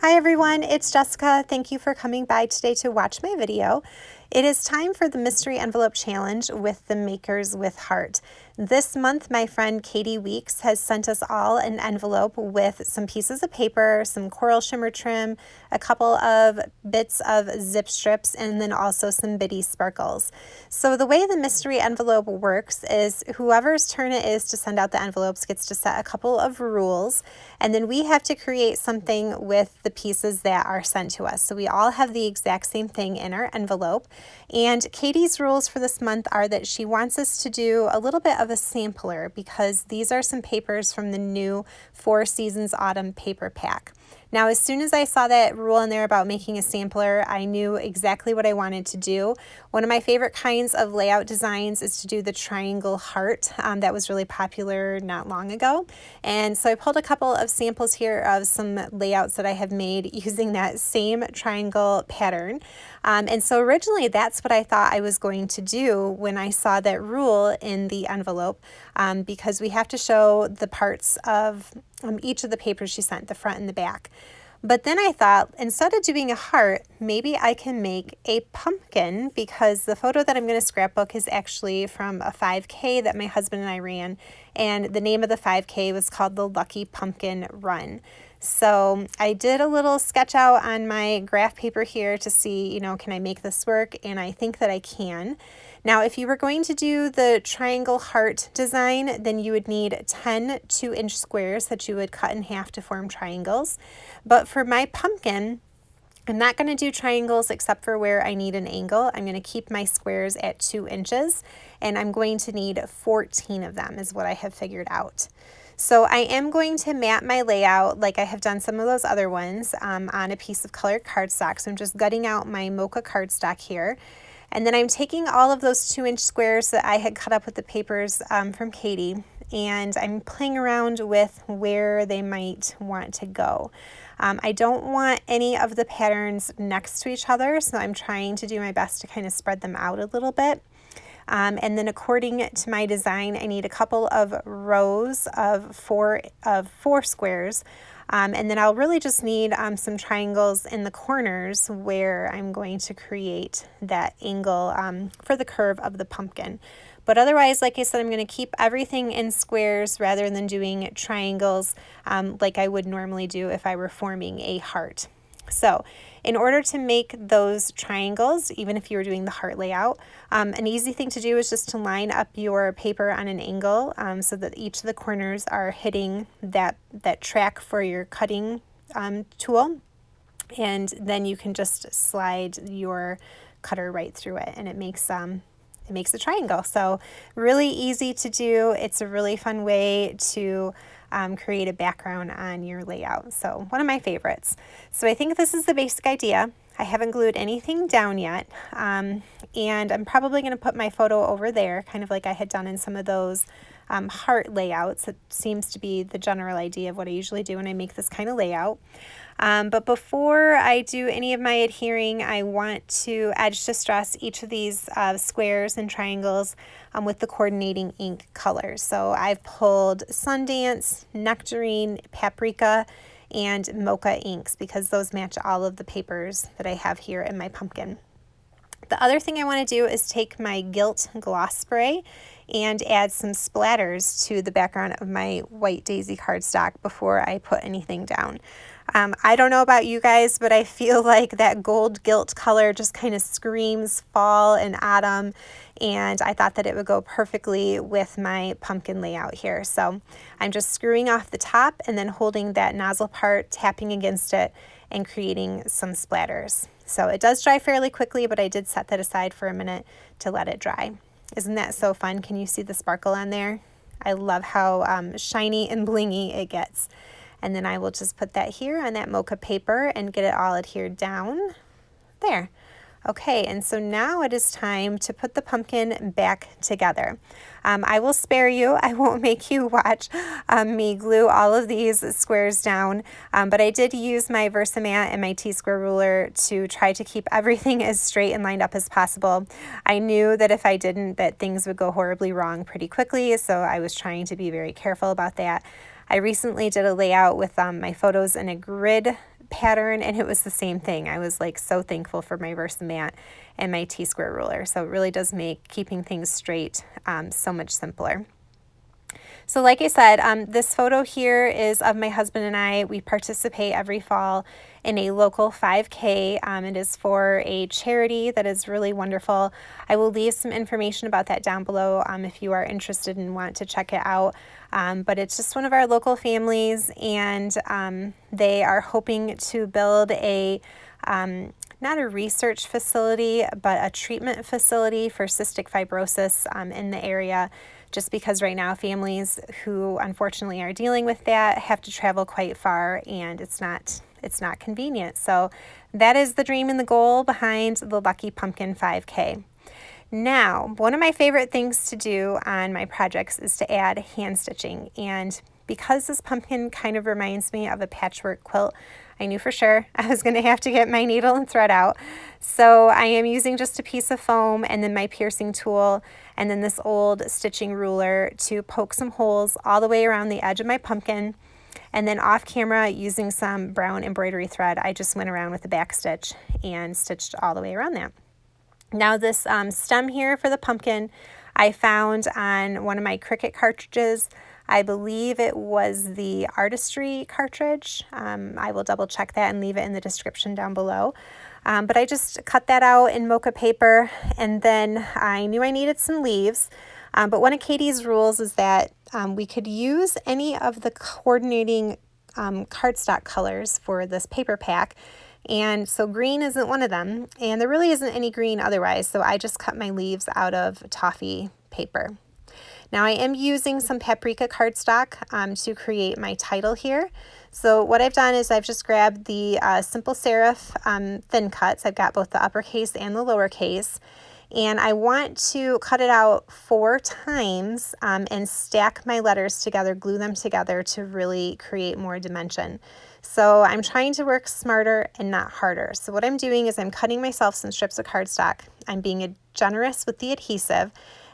Hi everyone, it's Jessica. Thank you for coming by today to watch my video. It is time for the Mystery Envelope Challenge with the Makers with Heart. This month, my friend Katie Weeks has sent us all an envelope with some pieces of paper, some coral shimmer trim, a couple of bits of zip strips, and then also some bitty sparkles. So the way the mystery envelope works is whoever's turn it is to send out the envelopes gets to set a couple of rules, and then we have to create something with the pieces that are sent to us. So we all have the exact same thing in our envelope. And Katie's rules for this month are that she wants us to do a little bit of a sampler because these are some papers from the new Four Seasons Autumn paper pack. Now, as soon as I saw that rule in there about making a sampler, I knew exactly what I wanted to do. One of my favorite kinds of layout designs is to do the triangle heart. That was really popular not long ago. And so I pulled a couple of samples here of some layouts that I have made using that same triangle pattern. And so originally that's what I thought I was going to do when I saw that rule in the envelope, because we have to show the parts of each of the papers she sent, the front and the back. But then I thought, instead of doing a heart, maybe I can make a pumpkin, because the photo that I'm going to scrapbook is actually from a 5K that my husband and I ran, and the name of the 5K was called the Lucky Pumpkin Run. So I did a little sketch out on my graph paper here to see, can I make this work? And I think that I can. Now, if you were going to do the triangle heart design, then you would need 10 2-inch squares that you would cut in half to form triangles. But for my pumpkin, I'm not going to do triangles except for where I need an angle. I'm going to keep my squares at 2 inches, and I'm going to need 14 of them is what I have figured out. So I am going to mat my layout like I have done some of those other ones on a piece of colored cardstock. So I'm just gutting out my mocha cardstock here. And then I'm taking all of those 2-inch squares that I had cut up with the papers from Katie, and I'm playing around with where they might want to go. I don't want any of the patterns next to each other, so I'm trying to do my best to kind of spread them out a little bit. And then according to my design, I need a couple of rows of four squares. And then I'll really just need some triangles in the corners where I'm going to create that angle for the curve of the pumpkin. But otherwise, like I said, I'm going to keep everything in squares rather than doing triangles like I would normally do if I were forming a heart. So in order to make those triangles, even if you were doing the heart layout, an easy thing to do is just to line up your paper on an angle so that each of the corners are hitting that track for your cutting tool. And then you can just slide your cutter right through it, and it makes a triangle. So really easy to do. It's a really fun way to create a background on your layout. So one of my favorites. So I think this is the basic idea. I haven't glued anything down yet. And I'm probably going to put my photo over there, kind of like I had done in some of those heart layouts. It seems to be the general idea of what I usually do when I make this kind of layout. But before I do any of my adhering, I want to edge distress each of these squares and triangles with the coordinating ink colors. So I've pulled Sundance, Nectarine, Paprika, and Mocha inks because those match all of the papers that I have here in my pumpkin. The other thing I want to do is take my Gilt gloss spray and add some splatters to the background of my white daisy cardstock before I put anything down. I don't know about you guys, but I feel like that gold gilt color just kind of screams fall and autumn, and I thought that it would go perfectly with my pumpkin layout here. So I'm just screwing off the top and then holding that nozzle part, tapping against it, and creating some splatters. So it does dry fairly quickly, but I did set that aside for a minute to let it dry. Isn't that so fun? Can you see the sparkle on there? I love how shiny and blingy it gets. And then I will just put that here on that mocha paper and get it all adhered down. There. Okay, and so now it is time to put the pumpkin back together. I will spare you. I won't make you watch me glue all of these squares down, but I did use my Versamat and my T-square ruler to try to keep everything as straight and lined up as possible. I knew that if I didn't, that things would go horribly wrong pretty quickly, so I was trying to be very careful about that. I recently did a layout with my photos in a grid pattern, and it was the same thing. I was like so thankful for my Versamat and my T-square ruler. So it really does make keeping things straight so much simpler. So like I said, this photo here is of my husband and I. We participate every fall in a local 5K. It is for a charity that is really wonderful. I will leave some information about that down below if you are interested and want to check it out. But it's just one of our local families, and they are hoping to build a not a research facility, but a treatment facility for cystic fibrosis in the area, just because right now families who unfortunately are dealing with that have to travel quite far, and it's not convenient. So that is the dream and the goal behind the Lucky Pumpkin 5K. Now, one of my favorite things to do on my projects is to add hand stitching, and because this pumpkin kind of reminds me of a patchwork quilt, I knew for sure I was going to have to get my needle and thread out. So I am using just a piece of foam and then my piercing tool and then this old stitching ruler to poke some holes all the way around the edge of my pumpkin. And then off camera, using some brown embroidery thread, I just went around with a back stitch and stitched all the way around that. Now this stem here for the pumpkin, I found on one of my Cricut cartridges. I believe it was the Artistry cartridge. I will double check that and leave it in the description down below. But I just cut that out in mocha paper, and then I knew I needed some leaves. But one of Katie's rules is that we could use any of the coordinating cardstock colors for this paper pack. And so green isn't one of them, and there really isn't any green otherwise, so I just cut my leaves out of toffee paper. Now I am using some paprika cardstock to create my title here. So what I've done is I've just grabbed the simple serif thin cuts. I've got both the uppercase and the lowercase, and I want to cut it out 4 times and stack my letters together, glue them together to really create more dimension. So I'm trying to work smarter and not harder. So what I'm doing is I'm cutting myself some strips of cardstock. I'm being generous with the adhesive,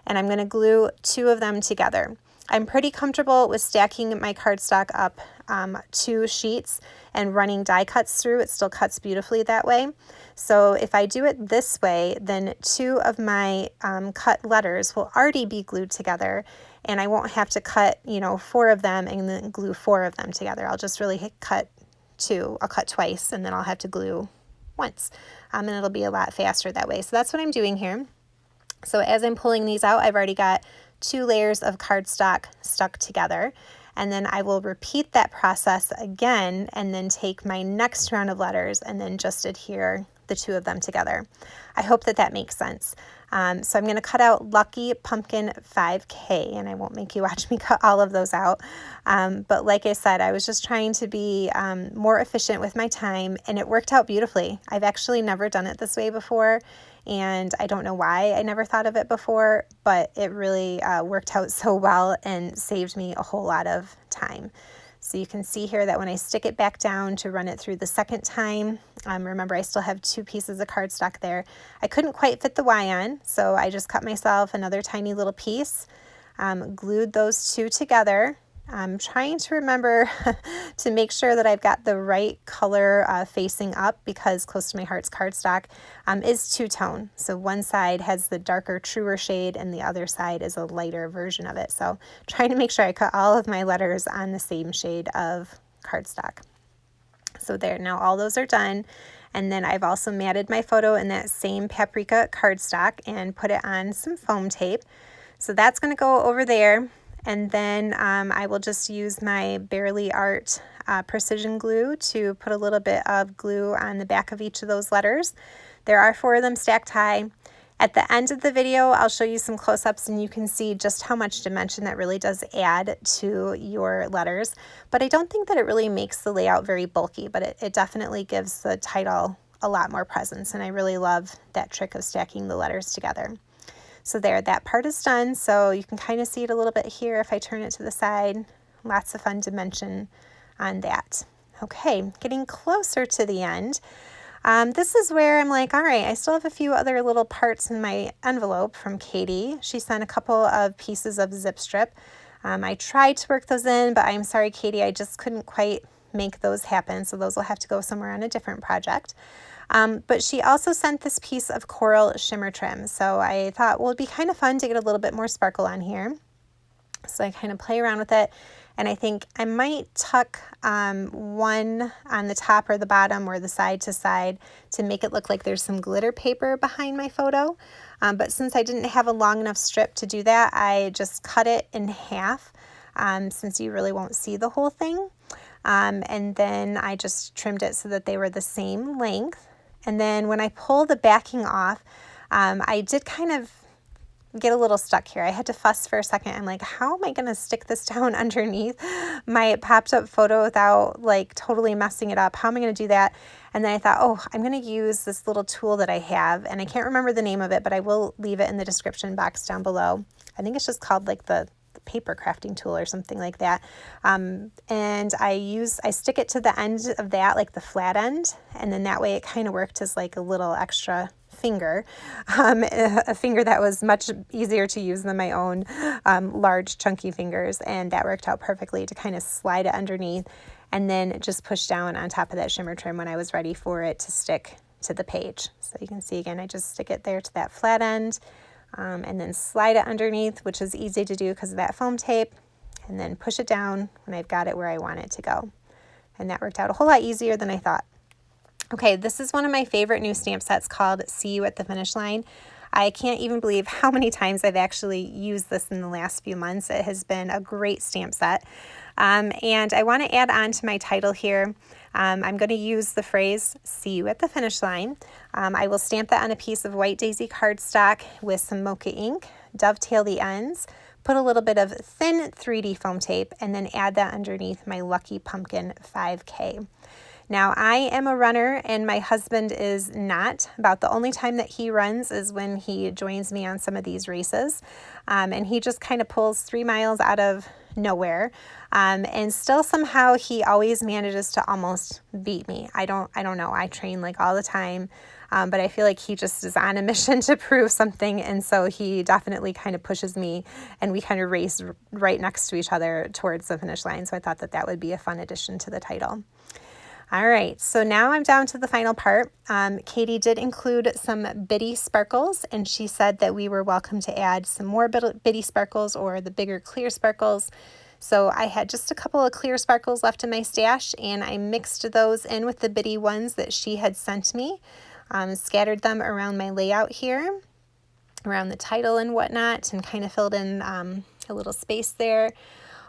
and I'm going to glue 2 of them together. I'm pretty comfortable with stacking my cardstock up 2 sheets and running die cuts through. It still cuts beautifully that way. So if I do it this way, then 2 of my cut letters will already be glued together, and I won't have to cut, 4 of them and then glue 4 of them together. I'll just really cut 2. I'll cut twice, and then I'll have to glue once, and it'll be a lot faster that way. So that's what I'm doing here. So as I'm pulling these out, I've already got 2 layers of cardstock stuck together, and then I will repeat that process again and then take my next round of letters and then just adhere the 2 of them together. I hope that that makes sense. So I'm going to cut out Lucky Pumpkin 5K, and I won't make you watch me cut all of those out. But like I said, I was just trying to be more efficient with my time, and it worked out beautifully. I've actually never done it this way before, and I don't know why I never thought of it before, but it really worked out so well and saved me a whole lot of time. So you can see here that when I stick it back down to run it through the second time, remember I still have 2 pieces of cardstock there. I couldn't quite fit the Y on, so I just cut myself another tiny little piece, glued those 2 together. I'm trying to remember to make sure that I've got the right color facing up, because Close to My Heart's cardstock is two-tone. So one side has the darker, truer shade, and the other side is a lighter version of it. So trying to make sure I cut all of my letters on the same shade of cardstock. So there, now all those are done. And then I've also matted my photo in that same paprika cardstock and put it on some foam tape. So that's going to go over there. And then I will just use my Barely Art precision glue to put a little bit of glue on the back of each of those letters. There are 4 of them stacked high. At the end of the video, I'll show you some close-ups, and you can see just how much dimension that really does add to your letters. But I don't think that it really makes the layout very bulky, but it definitely gives the title a lot more presence, and I really love that trick of stacking the letters together. So there, that part is done. So you can kind of see it a little bit here if I turn it to the side. Lots of fun dimension on that. Okay, getting closer to the end. This is where I'm like, all right, I still have a few other little parts in my envelope from Katie. She sent a couple of pieces of zip strip. I tried to work those in, but I'm sorry, Katie, I just couldn't quite make those happen, so those will have to go somewhere on a different project. But she also sent this piece of coral shimmer trim, so I thought, well, it'd be kind of fun to get a little bit more sparkle on here. So I kind of play around with it, and I think I might tuck one on the top or the bottom or the side to side to make it look like there's some glitter paper behind my photo. But since I didn't have a long enough strip to do that, I just cut it in half since you really won't see the whole thing. And then I just trimmed it so that they were the same length. And then when I pull the backing off, I did kind of get a little stuck here. I had to fuss for a second. I'm like, how am I going to stick this down underneath my popped up photo without like totally messing it up? How am I going to do that? And then I thought, oh, I'm going to use this little tool that I have, and I can't remember the name of it, but I will leave it in the description box down below. I think it's just called like the paper crafting tool or something like that. And I stick it to the end of that, like the flat end, and then that way it kind of worked as like a little extra finger, a finger that was much easier to use than my own large chunky fingers, and that worked out perfectly to kind of slide it underneath and then just push down on top of that shimmer trim when I was ready for it to stick to the page. So you can see again, I just stick it there to that flat end and then slide it underneath, which is easy to do because of that foam tape, and then push it down when I've got it where I want it to go. And that worked out a whole lot easier than I thought. Okay, this is one of my favorite new stamp sets called See You at the Finish Line. I can't even believe how many times I've actually used this in the last few months. It has been a great stamp set. And I want to add on to my title here. I'm going to use the phrase, see you at the finish line. I will stamp that on a piece of white daisy cardstock with some mocha ink, dovetail the ends, put a little bit of thin 3D foam tape, and then add that underneath my Lucky Pumpkin 5K. Now, I am a runner and my husband is not. About the only time that he runs is when he joins me on some of these races. And he just kind of pulls 3 miles out of nowhere. And still somehow he always manages to almost beat me. I don't know. I train like all the time. But I feel like he just is on a mission to prove something. And so he definitely kind of pushes me, and we kind of race right next to each other towards the finish line. So I thought that that would be a fun addition to the title. All right, so now I'm down to the final part. Katie did include some bitty sparkles, and she said that we were welcome to add some more bitty sparkles or the bigger clear sparkles. So I had just a couple of clear sparkles left in my stash, and I mixed those in with the bitty ones that she had sent me, scattered them around my layout here, around the title and whatnot, and kind of filled in a little space there.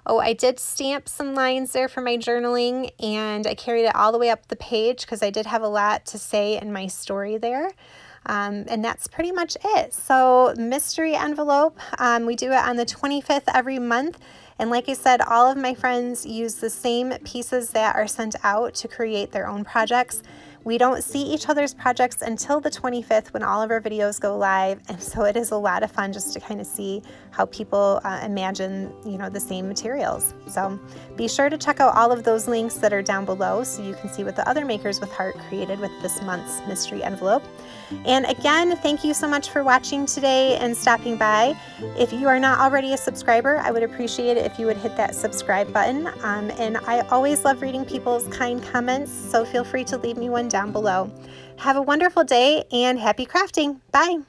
Oh, I did stamp some lines there for my journaling, and I carried it all the way up the page because I did have a lot to say in my story there. And that's pretty much it. So mystery envelope, we do it on the 25th every month. And like I said, all of my friends use the same pieces that are sent out to create their own projects. We don't see each other's projects until the 25th when all of our videos go live, and so it is a lot of fun just to kind of see how people imagine, the same materials. So be sure to check out all of those links that are down below so you can see what the other Makers with Heart created with this month's mystery envelope. And again, thank you so much for watching today and stopping by. If you are not already a subscriber, I would appreciate it if you would hit that subscribe button. And I always love reading people's kind comments, so feel free to leave me one down below. Have a wonderful day and happy crafting. Bye.